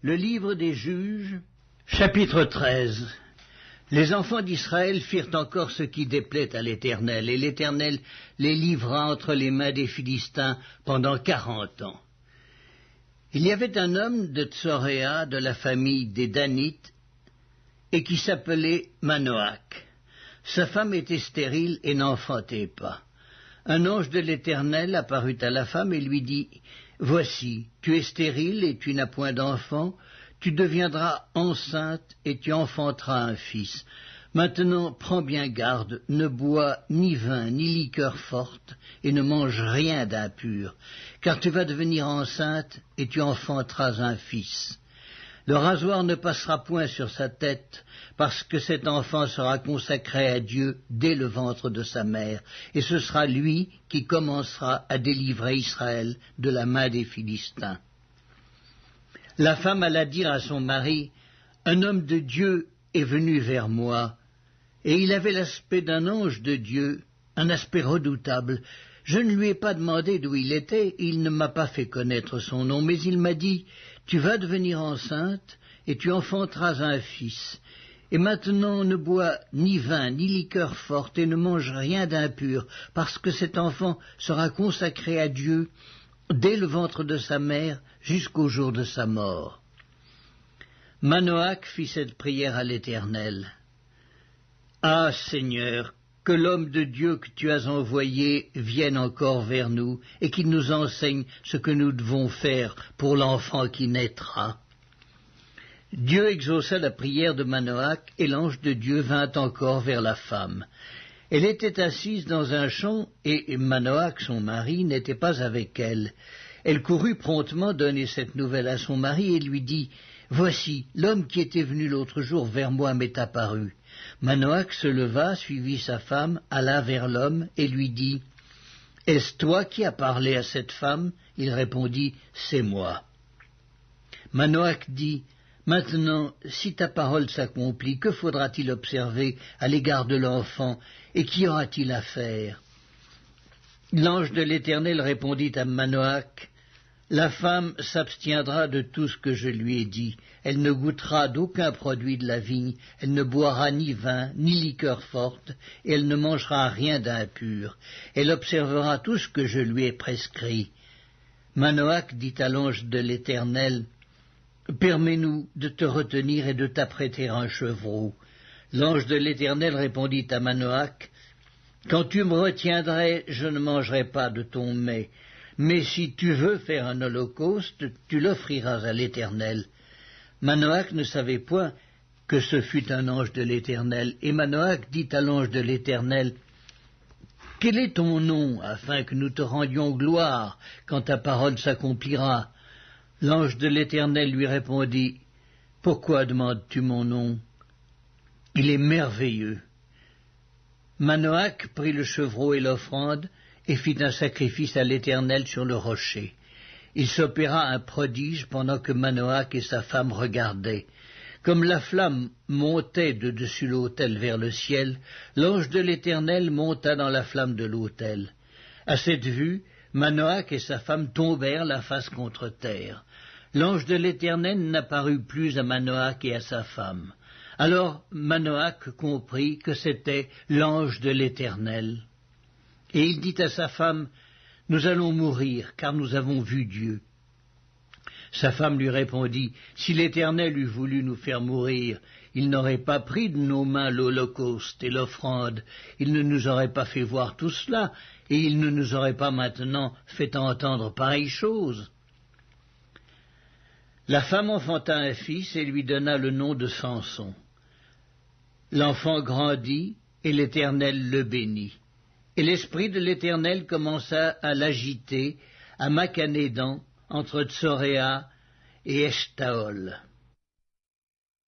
Le livre des Juges, chapitre 13. Les enfants d'Israël firent encore ce qui déplaît à l'Éternel, et l'Éternel les livra entre les mains des Philistins pendant 40 ans. Il y avait un homme de Tsoréa, de la famille des Danites, et qui s'appelait Manoach. Sa femme était stérile et n'enfantait pas. Un ange de l'Éternel apparut à la femme et lui dit « Voici, tu es stérile et tu n'as point d'enfant, tu deviendras enceinte et tu enfanteras un fils. Maintenant, prends bien garde, ne bois ni vin ni liqueur forte et ne mange rien d'impur, car tu vas devenir enceinte et tu enfanteras un fils. Le rasoir ne passera point sur sa tête, parce que cet enfant sera consacré à Dieu dès le ventre de sa mère, et ce sera lui qui commencera à délivrer Israël de la main des Philistins. » La femme alla dire à son mari, « Un homme de Dieu est venu vers moi, et il avait l'aspect d'un ange de Dieu, un aspect redoutable. Je ne lui ai pas demandé d'où il était, il ne m'a pas fait connaître son nom, mais il m'a dit, « Tu vas devenir enceinte, et tu enfanteras un fils. Et maintenant ne bois ni vin, ni liqueur forte, et ne mange rien d'impur, parce que cet enfant sera consacré à Dieu dès le ventre de sa mère jusqu'au jour de sa mort. » Manoach fit cette prière à l'Éternel. « Ah, Seigneur, que l'homme de Dieu que tu as envoyé vienne encore vers nous et qu'il nous enseigne ce que nous devons faire pour l'enfant qui naîtra. » Dieu exauça la prière de Manoach et l'ange de Dieu vint encore vers la femme. Elle était assise dans un champ et Manoach, son mari, n'était pas avec elle. Elle courut promptement donner cette nouvelle à son mari et lui dit « Voici, l'homme qui était venu l'autre jour vers moi m'est apparu. » Manoach se leva, suivit sa femme, alla vers l'homme et lui dit « Est-ce toi qui as parlé à cette femme ?» Il répondit « C'est moi. » Manoach dit « Maintenant, si ta parole s'accomplit, que faudra-t-il observer à l'égard de l'enfant, et qu'y aura-t-il à faire ?» L'ange de l'Éternel répondit à Manoach, « La femme s'abstiendra de tout ce que je lui ai dit. Elle ne goûtera d'aucun produit de la vigne, elle ne boira ni vin, ni liqueur forte, et elle ne mangera rien d'impur. Elle observera tout ce que je lui ai prescrit. » Manoach dit à l'ange de l'Éternel, « Permets-nous de te retenir et de t'apprêter un chevreau. » L'ange de l'Éternel répondit à Manoach, « Quand tu me retiendrais, je ne mangerai pas de ton mets, mais si tu veux faire un holocauste, tu l'offriras à l'Éternel. » Manoach ne savait point que ce fût un ange de l'Éternel, et Manoach dit à l'ange de l'Éternel, « Quel est ton nom, afin que nous te rendions gloire quand ta parole s'accomplira ?» L'ange de l'Éternel lui répondit, « Pourquoi demandes-tu mon nom? Il est merveilleux. » Manoach prit le chevreau et l'offrande, et fit un sacrifice à l'Éternel sur le rocher. Il s'opéra un prodige pendant que Manoach et sa femme regardaient. Comme la flamme montait de dessus l'autel vers le ciel, l'ange de l'Éternel monta dans la flamme de l'autel. À cette vue, Manoach et sa femme tombèrent la face contre terre. L'ange de l'Éternel n'apparut plus à Manoach et à sa femme. Alors Manoach comprit que c'était l'ange de l'Éternel. Et il dit à sa femme, « Nous allons mourir, car nous avons vu Dieu. » Sa femme lui répondit, « Si l'Éternel eût voulu nous faire mourir, il n'aurait pas pris de nos mains l'holocauste et l'offrande, il ne nous aurait pas fait voir tout cela, et il ne nous aurait pas maintenant fait entendre pareille chose. » La femme enfanta un fils et lui donna le nom de Samson. L'enfant grandit, et l'Éternel le bénit. Et l'esprit de l'Éternel commença à l'agiter à Machanédan, entre Tsoréa et Eshtaol.